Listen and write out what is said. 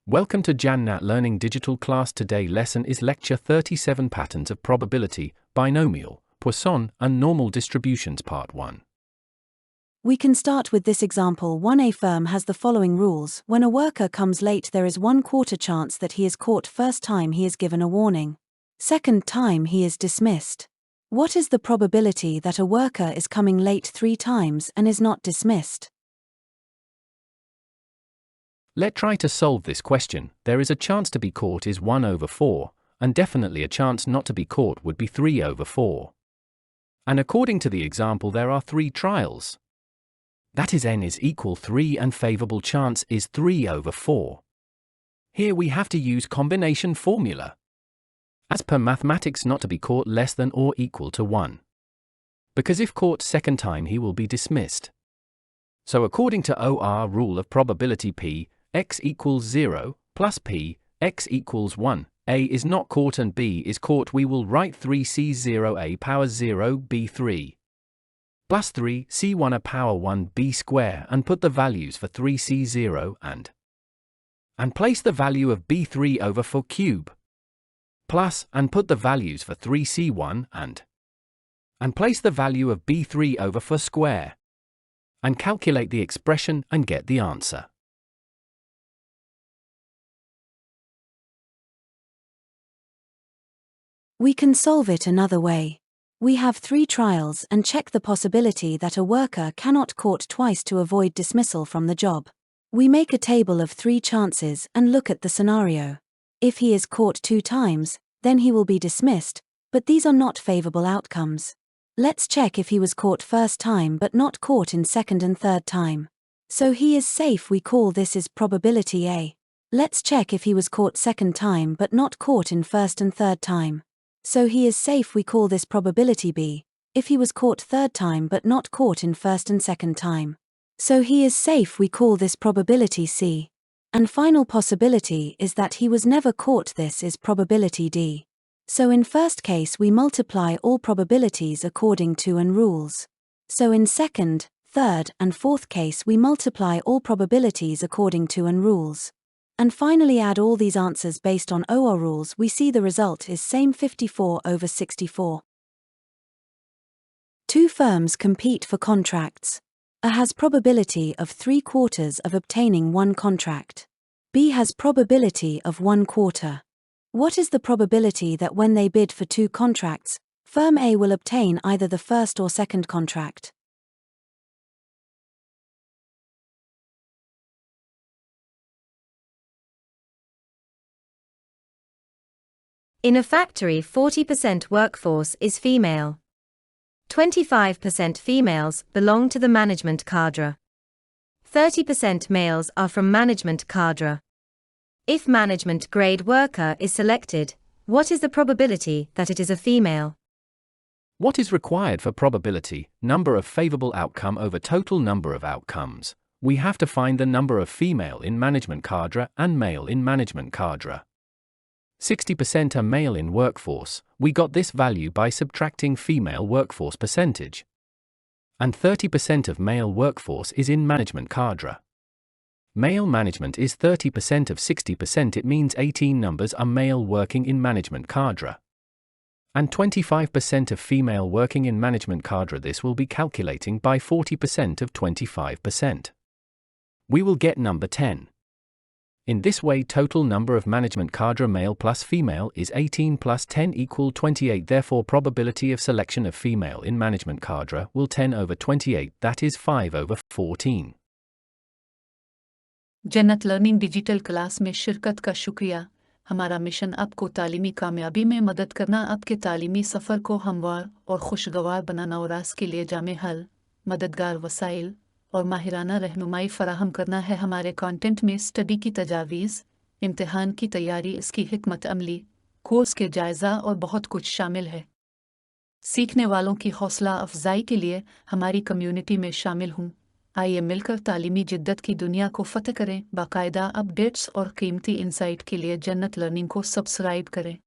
Welcome to Jannat Learning Digital class. Today lesson is lecture 37 Patterns of Probability, Binomial, Poisson and Normal Distributions Part 1. We can start with this example. 1. A firm has the following rules. When a worker comes late, there is 1/4 chance that he is caught. First time he is given a warning. Second time he is dismissed. What is the probability that a worker is coming late 3 times and is not dismissed? Let's try to solve this question. There is a chance to be caught is 1/4, and definitely a chance not to be caught would be 3/4. And according to the example, there are 3 trials. That is n is equal 3 and favorable chance is 3/4. Here we have to use combination formula. As per mathematics, not to be caught less than or equal to 1. Because if caught second time he will be dismissed. So according to OR rule of probability P, x equals 0, plus P, x equals 1, A is not caught and B is caught, we will write 3c0 A power 0 B3 plus 3c1 A power 1 B square and put the values for 3c0 and place the value of B3 over 4 cube plus and put the values for 3c1 and place the value of B3 over 4 square and calculate the expression and get the answer. We can solve it another way. We have 3 trials and check the possibility that a worker cannot caught twice to avoid dismissal from the job. We make a table of 3 chances and look at the scenario. If he is caught 2 times, then he will be dismissed, but these are not favorable outcomes. Let's check if he was caught first time but not caught in second and third time. So he is safe, we call this is probability A. Let's check if he was caught second time but not caught in first and third time. So he is safe, we call this probability B. If he was caught third time but not caught in first and second time. So he is safe, we call this probability C. And final possibility is that he was never caught, this is probability D. So in first case we multiply all probabilities according to and rules. So in second, third and fourth case we multiply all probabilities according to and rules. And finally add all these answers based on OR rules. We see the result is same 54/64. 2 firms compete for contracts. A has probability of 3/4 of obtaining 1 contract. B has probability of 1/4. What is the probability that when they bid for 2 contracts, firm A will obtain either the first or second contract? In a factory, 40% workforce is female. 25% females belong to the management cadre. 30% males are from management cadre. If management grade worker is selected, what is the probability that it is a female? What is required for probability? Number of favorable outcome over total number of outcomes. We have to find the number of female in management cadre and male in management cadre. 60% are male in workforce, we got this value by subtracting female workforce percentage. And 30% of male workforce is in management cadre. Male management is 30% of 60%, it means 18 numbers are male working in management cadre. And 25% of female working in management cadre, this will be calculating by 40% of 25%. We will get number 10. In this way, total number of management cadre male plus female is 18 plus 10 equal 28. Therefore, probability of selection of female in management cadre will 10/28, that is 5/14. जन्नत learning digital class में शिरकत का शुक्रिया। हमारा mission आपको तालीमी कामयाबी में मदद करना, आपके तालीमी सफ़र को हमवार और खुशगवार बनाना और आज के लिए जामे हल, मददगार वसाइल और माहिराना रहनुमाई फराहम करना है। हमारे कंटेंट में स्टडी की तजावीज़, इम्तिहान की तैयारी, इसकी हिकमत अमली, कोर्स के जायज़ा और बहुत कुछ शामिल है। सीखने वालों की हौसला अफजाई के लिए हमारी कम्युनिटी में शामिल हों। आइए मिलकर तालीमी जिद्दत की दुनिया को फतह करें। बाकायदा अपडेट्स और कीमती इंसाइट के लिए जन्नत लर्निंग को सब्सक्राइब करें।